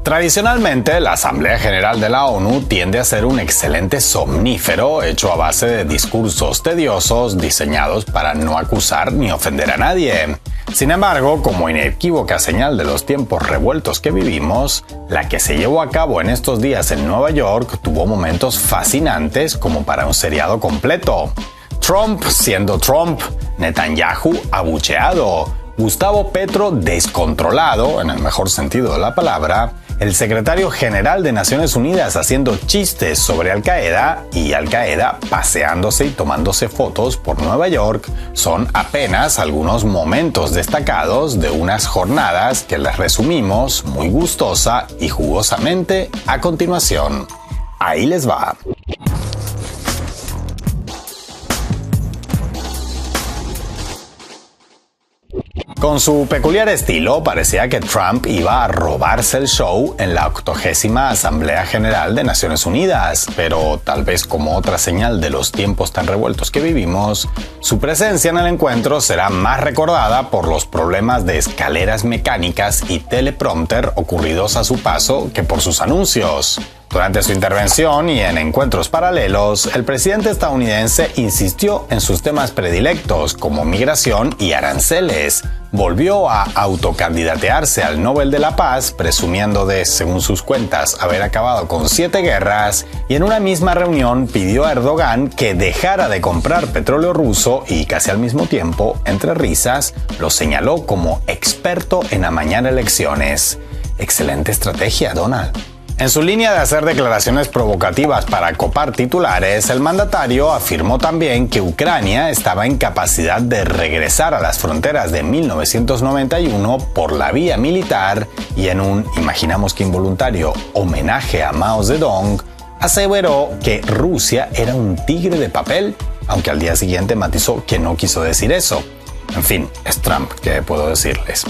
Tradicionalmente, la Asamblea General de la ONU tiende a ser un excelente somnífero hecho a base de discursos tediosos diseñados para no acusar ni ofender a nadie. Sin embargo, como inequívoca señal de los tiempos revueltos que vivimos, la que se llevó a cabo en estos días en Nueva York tuvo momentos fascinantes como para un seriado completo. Trump siendo Trump, Netanyahu abucheado, Gustavo Petro descontrolado, en el mejor sentido de la palabra, el secretario general de Naciones Unidas haciendo chistes sobre Al-Qaeda y Al-Qaeda paseándose y tomándose fotos por Nueva York son apenas algunos momentos destacados de unas jornadas que les resumimos muy gustosa y jugosamente a continuación. Ahí les va. Con su peculiar estilo, parecía que Trump iba a robarse el show en la 80ª Asamblea General de Naciones Unidas, pero tal vez como otra señal de los tiempos tan revueltos que vivimos, su presencia en el encuentro será más recordada por los problemas de escaleras mecánicas y teleprompter ocurridos a su paso que por sus anuncios. Durante su intervención y en encuentros paralelos, el presidente estadounidense insistió en sus temas predilectos como migración y aranceles. Volvió a autocandidatearse al Nobel de la Paz, presumiendo de, según sus cuentas, haber acabado con 7 guerras, y en una misma reunión pidió a Erdogan que dejara de comprar petróleo ruso y casi al mismo tiempo, entre risas, lo señaló como experto en amañar elecciones. Excelente estrategia, Donald. En su línea de hacer declaraciones provocativas para copar titulares, el mandatario afirmó también que Ucrania estaba en capacidad de regresar a las fronteras de 1991 por la vía militar y en un, imaginamos que involuntario, homenaje a Mao Zedong, aseveró que Rusia era un tigre de papel, aunque al día siguiente matizó que no quiso decir eso. En fin, es Trump, ¿qué puedo decirles?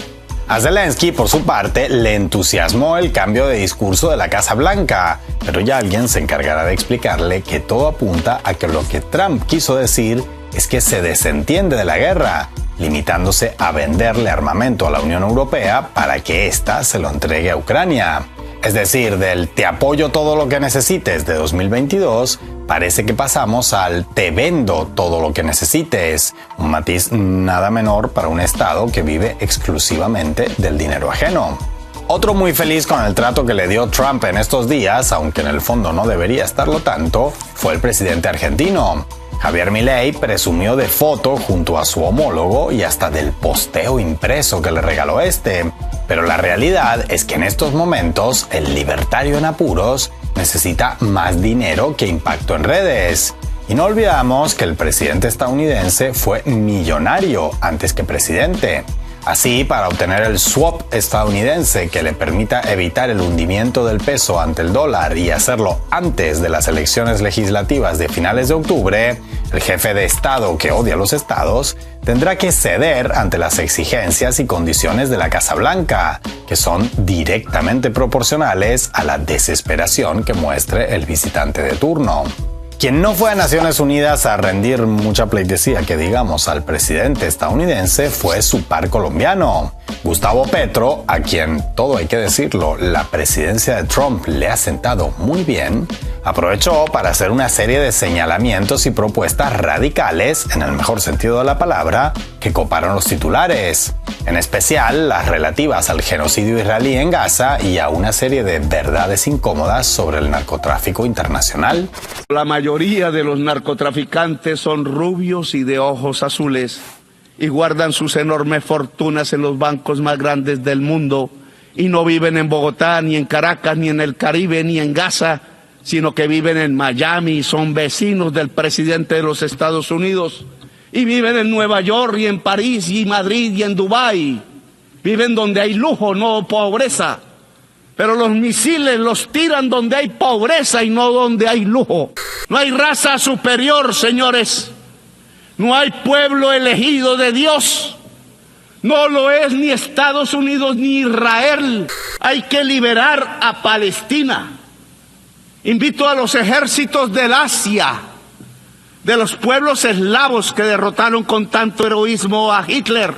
A Zelensky, por su parte, le entusiasmó el cambio de discurso de la Casa Blanca, pero ya alguien se encargará de explicarle que todo apunta a que lo que Trump quiso decir es que se desentiende de la guerra, limitándose a venderle armamento a la Unión Europea para que ésta se lo entregue a Ucrania. Es decir, del te apoyo todo lo que necesites de 2022, parece que pasamos al te vendo todo lo que necesites, un matiz nada menor para un Estado que vive exclusivamente del dinero ajeno. Otro muy feliz con el trato que le dio Trump en estos días, aunque en el fondo no debería estarlo tanto, fue el presidente argentino. Javier Milei presumió de foto junto a su homólogo y hasta del posteo impreso que le regaló este. Pero la realidad es que en estos momentos el libertario en apuros necesita más dinero que impacto en redes. Y no olvidamos que el presidente estadounidense fue millonario antes que presidente. Así, para obtener el swap estadounidense que le permita evitar el hundimiento del peso ante el dólar y hacerlo antes de las elecciones legislativas de finales de octubre, el jefe de Estado que odia a los estados tendrá que ceder ante las exigencias y condiciones de la Casa Blanca, que son directamente proporcionales a la desesperación que muestre el visitante de turno. Quien no fue a Naciones Unidas a rendir mucha pleitesía, que digamos, al presidente estadounidense fue su par colombiano. Gustavo Petro, a quien, todo hay que decirlo, la presidencia de Trump le ha sentado muy bien, aprovechó para hacer una serie de señalamientos y propuestas radicales, en el mejor sentido de la palabra, que coparon los titulares. En especial las relativas al genocidio israelí en Gaza y a una serie de verdades incómodas sobre el narcotráfico internacional. La mayoría de los narcotraficantes son rubios y de ojos azules y guardan sus enormes fortunas en los bancos más grandes del mundo y no viven en Bogotá, ni en Caracas, ni en el Caribe, ni en Gaza, sino que viven en Miami y son vecinos del presidente de los Estados Unidos. Y viven en Nueva York y en París y Madrid y en Dubái. Viven donde hay lujo, no pobreza. Pero los misiles los tiran donde hay pobreza y no donde hay lujo. No hay raza superior, señores. No hay pueblo elegido de Dios. No lo es ni Estados Unidos ni Israel. Hay que liberar a Palestina. Invito a los ejércitos del Asia, de los pueblos eslavos que derrotaron con tanto heroísmo a Hitler,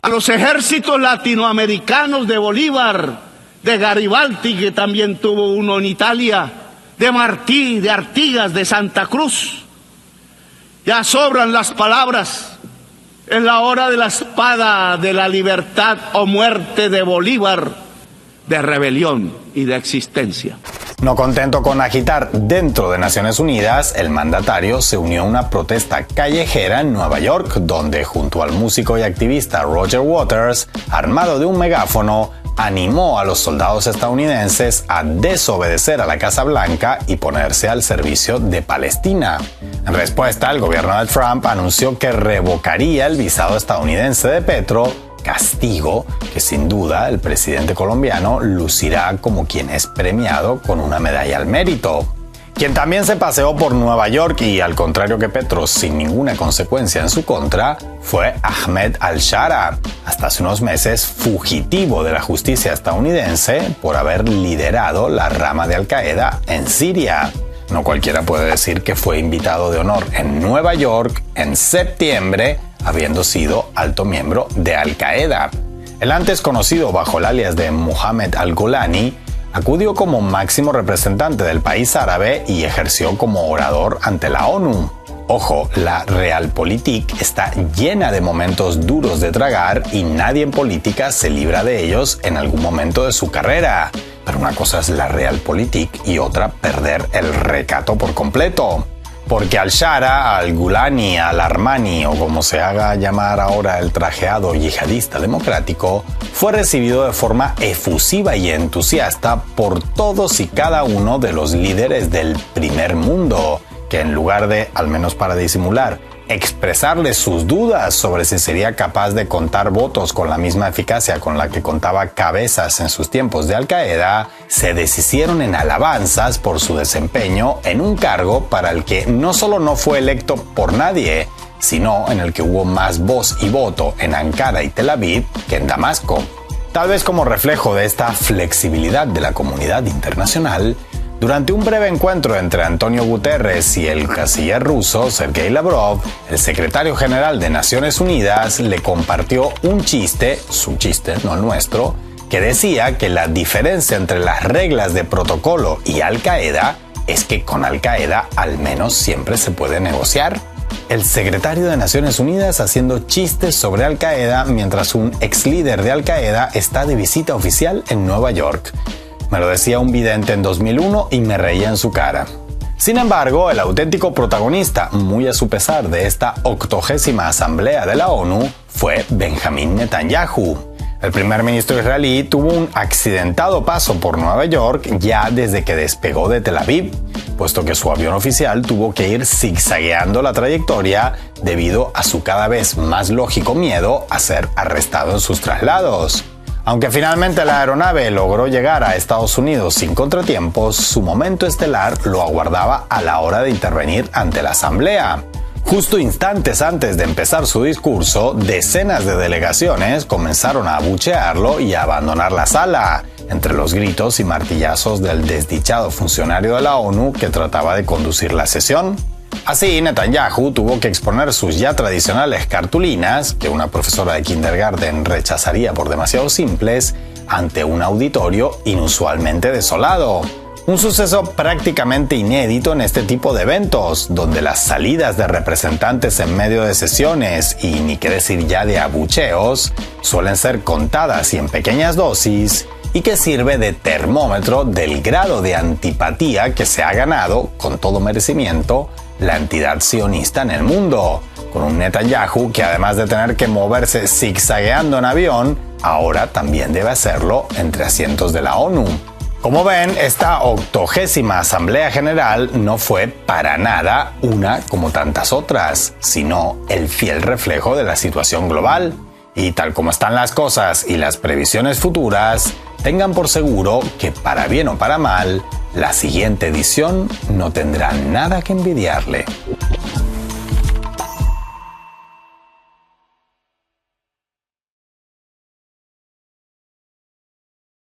a los ejércitos latinoamericanos de Bolívar, de Garibaldi, que también tuvo uno en Italia, de Martí, de Artigas, de Santa Cruz. Ya sobran las palabras. Es la hora de la espada, de la libertad o muerte de Bolívar, de rebelión y de existencia. No contento con agitar dentro de Naciones Unidas, el mandatario se unió a una protesta callejera en Nueva York, donde junto al músico y activista Roger Waters, armado de un megáfono, animó a los soldados estadounidenses a desobedecer a la Casa Blanca y ponerse al servicio de Palestina. En respuesta, el gobierno de Trump anunció que revocaría el visado estadounidense de Petro, castigo que sin duda el presidente colombiano lucirá como quien es premiado con una medalla al mérito. Quien también se paseó por Nueva York y, al contrario que Petro, sin ninguna consecuencia en su contra, fue Ahmed al-Shara, hasta hace unos meses fugitivo de la justicia estadounidense por haber liderado la rama de Al-Qaeda en Siria. No cualquiera puede decir que fue invitado de honor en Nueva York en septiembre, habiendo sido alto miembro de Al-Qaeda. El antes conocido bajo el alias de Mohammed al-Golani, acudió como máximo representante del país árabe y ejerció como orador ante la ONU. Ojo, la Realpolitik está llena de momentos duros de tragar y nadie en política se libra de ellos en algún momento de su carrera. Pero una cosa es la Realpolitik y otra perder el recato por completo. Porque al-Shara, al-Golani, al-Armani o como se haga llamar ahora el trajeado yihadista democrático, fue recibido de forma efusiva y entusiasta por todos y cada uno de los líderes del primer mundo, que en lugar de, al menos para disimular, expresarle sus dudas sobre si sería capaz de contar votos con la misma eficacia con la que contaba cabezas en sus tiempos de Al-Qaeda, se deshicieron en alabanzas por su desempeño en un cargo para el que no solo no fue electo por nadie, sino en el que hubo más voz y voto en Ankara y Tel Aviv que en Damasco. Tal vez como reflejo de esta flexibilidad de la comunidad internacional, durante un breve encuentro entre Antonio Guterres y el canciller ruso Sergei Lavrov, el secretario general de Naciones Unidas le compartió un chiste, su chiste, no el nuestro, que decía que la diferencia entre las reglas de protocolo y Al-Qaeda es que con Al-Qaeda al menos siempre se puede negociar. El secretario de Naciones Unidas haciendo chistes sobre Al-Qaeda mientras un ex líder de Al-Qaeda está de visita oficial en Nueva York. Me lo decía un vidente en 2001 y me reía en su cara. Sin embargo, el auténtico protagonista, muy a su pesar, de esta 80ª Asamblea de la ONU fue Benjamín Netanyahu. El primer ministro israelí tuvo un accidentado paso por Nueva York ya desde que despegó de Tel Aviv, puesto que su avión oficial tuvo que ir zigzagueando la trayectoria debido a su cada vez más lógico miedo a ser arrestado en sus traslados. Aunque finalmente la aeronave logró llegar a Estados Unidos sin contratiempos, su momento estelar lo aguardaba a la hora de intervenir ante la Asamblea. Justo instantes antes de empezar su discurso, decenas de delegaciones comenzaron a abuchearlo y a abandonar la sala, entre los gritos y martillazos del desdichado funcionario de la ONU que trataba de conducir la sesión. Así, Netanyahu tuvo que exponer sus ya tradicionales cartulinas, que una profesora de kindergarten rechazaría por demasiado simples, ante un auditorio inusualmente desolado. Un suceso prácticamente inédito en este tipo de eventos, donde las salidas de representantes en medio de sesiones, y ni qué decir ya de abucheos, suelen ser contadas y en pequeñas dosis, y que sirve de termómetro del grado de antipatía que se ha ganado, con todo merecimiento, la entidad sionista en el mundo, con un Netanyahu que además de tener que moverse zigzagueando en avión, ahora también debe hacerlo entre asientos de la ONU. Como ven, esta 80ª Asamblea General no fue para nada una como tantas otras, sino el fiel reflejo de la situación global. Y tal como están las cosas y las previsiones futuras, tengan por seguro que para bien o para mal, la siguiente edición no tendrá nada que envidiarle.